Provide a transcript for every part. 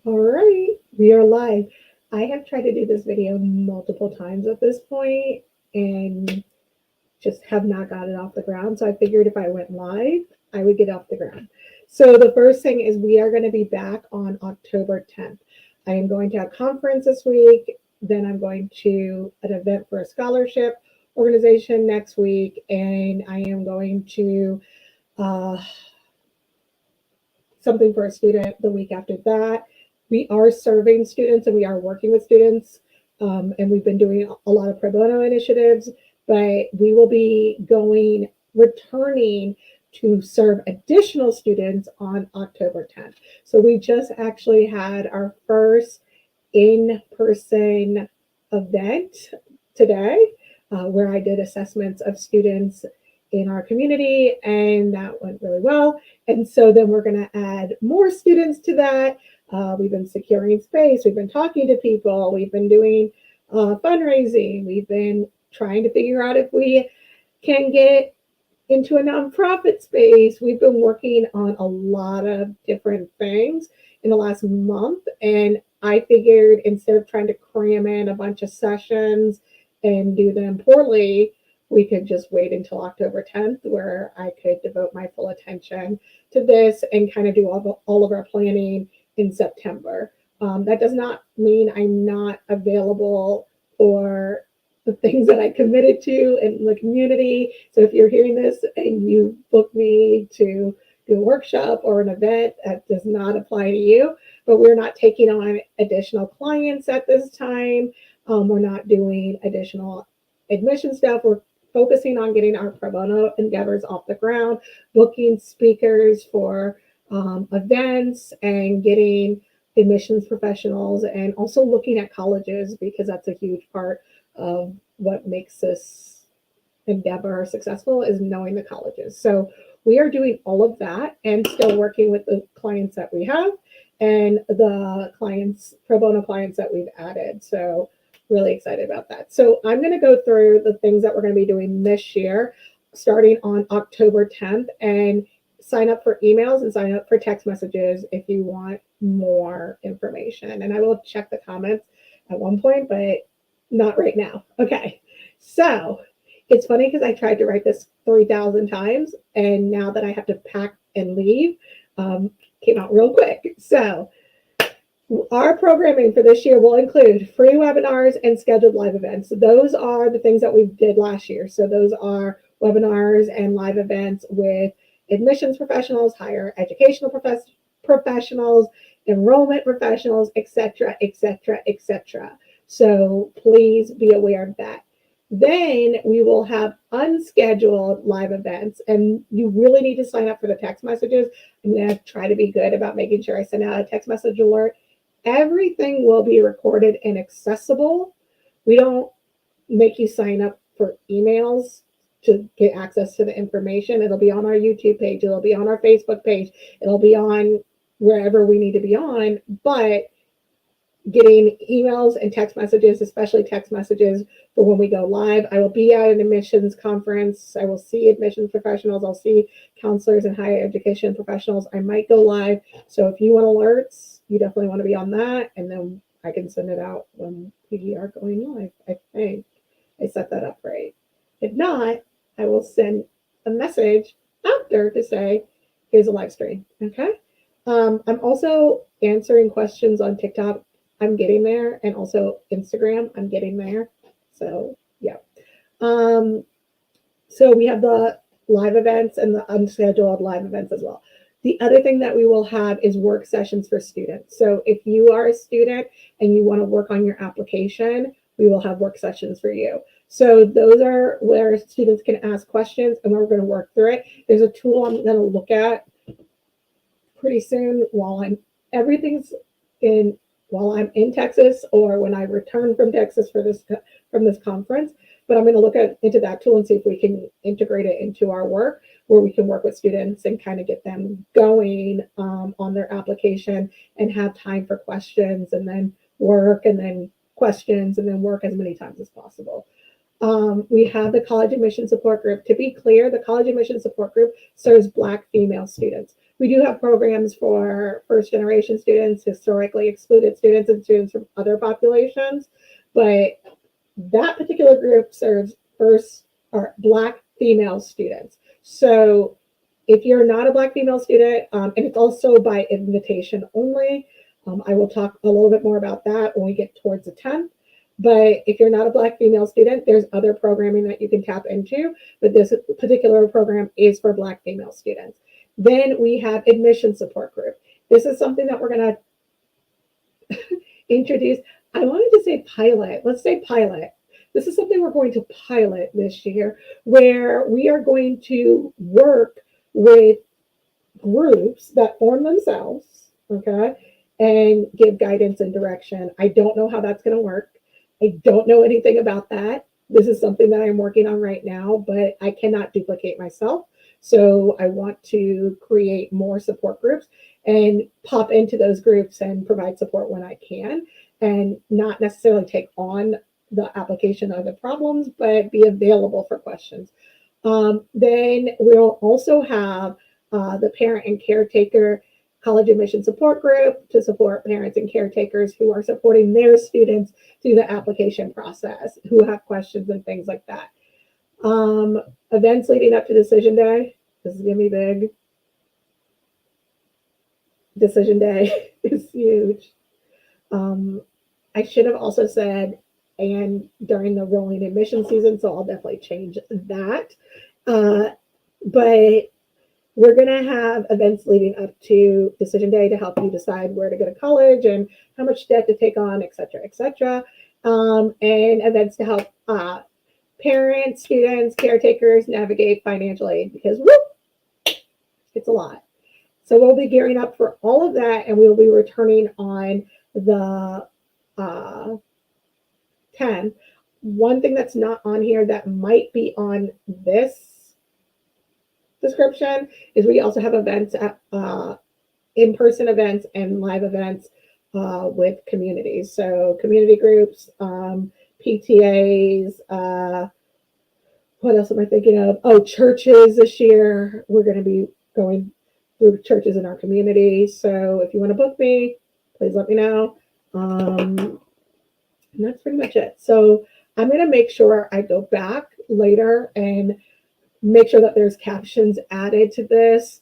All right, we are live. I have tried to do this video multiple times at this point and just have not got it off the ground. So I figured if I went live, I would get off the ground. So the first thing is we are going to be back on October 10th. I am going to a conference this week. Then I'm going to an event for a scholarship organization next week. And I am going to uh, something for a student the week after that. We are serving students and we are working with students, and we've been doing a lot of pro bono initiatives, but we will be returning to serve additional students on October 10th. So we just actually had our first in-person event today, where I did assessments of students in our community, and that went really well. And so then we're going to add more students to that. We've been securing space, we've been talking to people, we've been doing fundraising, we've been trying to figure out if we can get into a nonprofit space. We've been working on a lot of different things in the last month, and I figured instead of trying to cram in a bunch of sessions and do them poorly, we could just wait until October 10th, where I could devote my full attention to this and kind of do all of our planning in September. That does not mean I'm not available for the things that I committed to in the community. So if you're hearing this and you book me to do a workshop or an event, that does not apply to you. But we're not taking on additional clients at this time. We're not doing additional admission stuff. We're focusing on getting our pro bono endeavors off the ground, booking speakers for events, and getting admissions professionals, and also looking at colleges, because that's a huge part of what makes this endeavor successful is knowing the colleges. So we are doing all of that and still working with the clients that we have and the clients, pro bono clients that we've added. So really excited about that. So I'm going to go through the things that we're going to be doing this year, starting on October 10th, and sign up for emails and sign up for text messages if you want more information. And I will check the comments at one point, but not right now. Okay. So it's funny because I tried to write this 3,000 times, and now that I have to pack and leave, came out real quick. So our programming for this year will include free webinars and scheduled live events. Those are the things that we did last year. So those are webinars and live events with admissions professionals, higher educational professionals, enrollment professionals, etc., etc., etc. So please be aware of that. Then we will have unscheduled live events, and you really need to sign up for the text messages. I'm going to try to be good about making sure I send out a text message alert. Everything will be recorded and accessible. We don't make you sign up for emails to get access to the information. It'll be on our YouTube page. It'll be on our Facebook page. It'll be on wherever we need to be on. But getting emails and text messages, especially text messages for when we go live. I will be at an admissions conference. I will see admissions professionals. I'll see counselors and higher education professionals. I might go live. So if you want alerts, you definitely want to be on that. And then I can send it out when we are going live. I think I set that up right. If not, I will send a message after to say, here's a live stream. Okay. I'm also answering questions on TikTok. I'm getting there, and also Instagram. I'm getting there. So yeah. So we have the live events and the unscheduled live events as well. The other thing that we will have is work sessions for students. So if you are a student and you want to work on your application, we will have work sessions for you. So those are where students can ask questions, and we're going to work through it. There's a tool I'm going to look at pretty soon while I'm in Texas, or when I return from Texas from this conference. But I'm going to look into that tool and see if we can integrate it into our work, where we can work with students and kind of get them going on their application, and have time for questions, and then work, and then questions, and then work as many times as possible. We have the college admission support group. To be clear, the college admission support group serves Black female students. We do have programs for first generation students, historically excluded students, and students from other populations, but that particular group serves first or Black female students. So if you're not a Black female student, and it's also by invitation only, I will talk a little bit more about that when we get towards the 10th. But if you're not a Black female student, there's other programming that you can tap into, but this particular program is for Black female students. Then we have admission support group. This is something that we're going to introduce. I wanted to say pilot. Let's say pilot. This is something we're going to pilot this year, where we are going to work with groups that form themselves, okay, and give guidance and direction. I don't know how that's going to work. I don't know anything about that. This is something that I'm working on right now, but I cannot duplicate myself. So I want to create more support groups and pop into those groups and provide support when I can, and not necessarily take on the application of the problems, but be available for questions. Then we'll also have the parent and caretaker college admission support group to support parents and caretakers who are supporting their students through the application process, who have questions and things like that. Events leading up to decision day. This is going to be big. Decision day is huge. I should have also said, and during the rolling admission season, so I'll definitely change that. But we're going to have events leading up to decision day to help you decide where to go to college and how much debt to take on, et cetera, et cetera. And events to help parents, students, caretakers navigate financial aid, because whoop, it's a lot. So we'll be gearing up for all of that, and we'll be returning on the 10. One thing that's not on here that might be on this description is we also have events at in-person events and live events with communities. So community groups, PTAs, what else am I thinking of? Oh, churches this year. We're going to be going through churches in our community. So if you want to book me, please let me know. And that's pretty much it. So I'm going to make sure I go back later and make sure that there's captions added to this.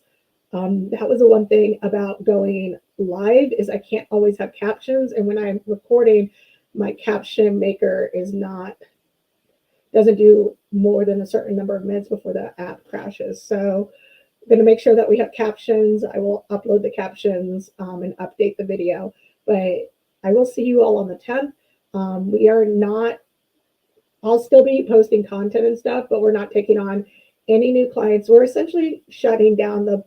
That was the one thing about going live, is I can't always have captions. And when I'm recording, my caption maker doesn't do more than a certain number of minutes before the app crashes. So I'm going to make sure that we have captions. I will upload the captions and update the video. But I will see you all on the 10th. I'll still be posting content and stuff, but we're not taking on any new clients. We're essentially shutting down the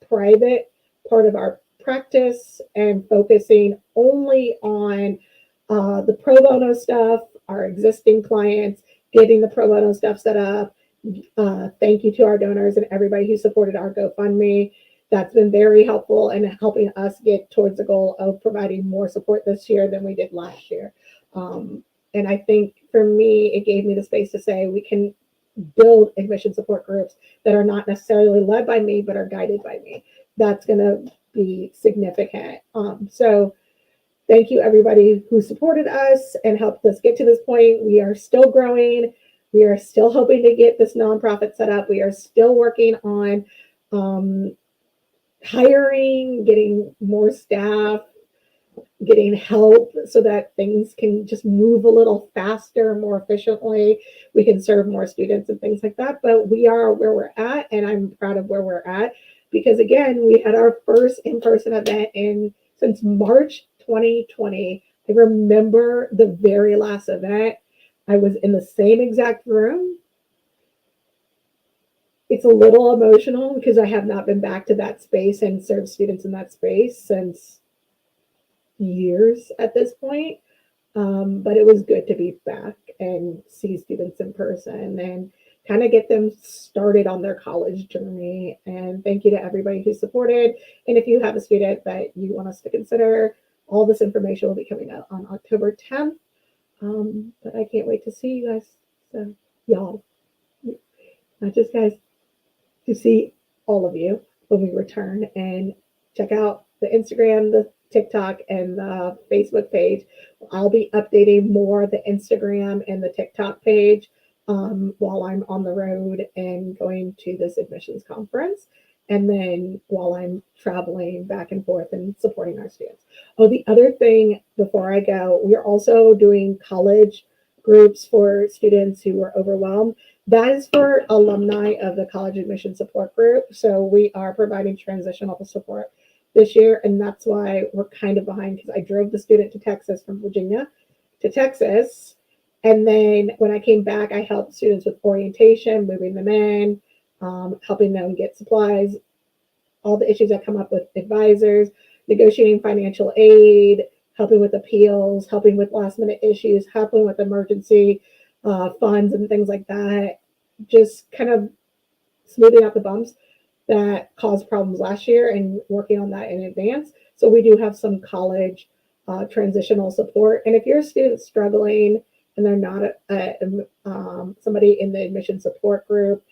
private part of our practice and focusing only on the pro bono stuff, our existing clients, getting the pro bono stuff set up. Thank you to our donors and everybody who supported our GoFundMe. That's been very helpful in helping us get towards the goal of providing more support this year than we did last year. And I think for me, it gave me the space to say we can build admission support groups that are not necessarily led by me, but are guided by me. That's going to be significant. So thank you, everybody who supported us and helped us get to this point. We are still growing. We are still hoping to get this nonprofit set up. We are still working on hiring, getting more staff, getting help so that things can just move a little faster, more efficiently. We can serve more students and things like that. But we are where we're at, and I'm proud of where we're at, because again, we had our first in-person event since March 2020. I remember the very last event. I was in the same exact room. It's a little emotional because I have not been back to that space and served students in that space since years at this point. But it was good to be back and see students in person and kind of get them started on their college journey. And thank you to everybody who supported. And if you have a student that you want us to consider, all this information will be coming out on October 10th. But I can't wait to see you guys. So y'all, not just guys, to see all of you. when we return. And check out the Instagram, the TikTok, and the Facebook page. I'll be updating more the Instagram and the TikTok page while I'm on the road and going to this admissions conference. And then while I'm traveling back and forth and supporting our students. Oh, the other thing before I go, we're also doing college groups for students who are overwhelmed. That is for alumni of the college admission support group. So we are providing transitional support this year, and that's why we're kind of behind because I drove the student to Texas from Virginia to Texas. And then when I came back, I helped students with orientation, moving them in, helping them get supplies, all the issues that come up with advisors, negotiating financial aid, helping with appeals, helping with last minute issues, helping with emergency funds and things like that. Just kind of smoothing out the bumps that caused problems last year and working on that in advance. So we do have some college transitional support. And if you're a student struggling and they're not somebody in the admission support group,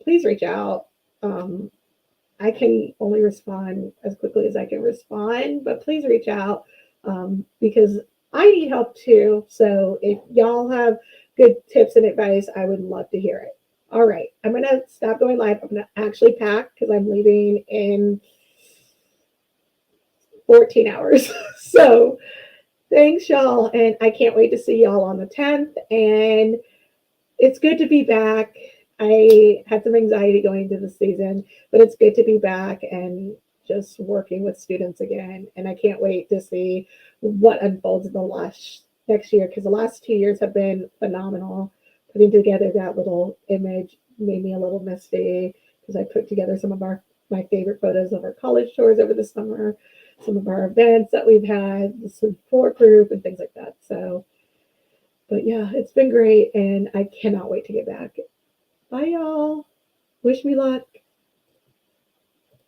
please reach out. I can only respond as quickly as I can respond, but please reach out because I need help too. So if y'all have good tips and advice, I would love to hear it. All right, I'm going to stop going live. I'm going to actually pack because I'm leaving in 14 hours. So thanks, y'all. And I can't wait to see y'all on the 10th. And it's good to be back. I had some anxiety going into the season, but it's good to be back and just working with students again. And I can't wait to see what unfolds in the next year because the last 2 years have been phenomenal. Putting together that little image made me a little misty because I put together some of my favorite photos of our college tours over the summer, some of our events that we've had, the support group, and things like that. So, but yeah, it's been great, and I cannot wait to get back. Bye, y'all. Wish me luck.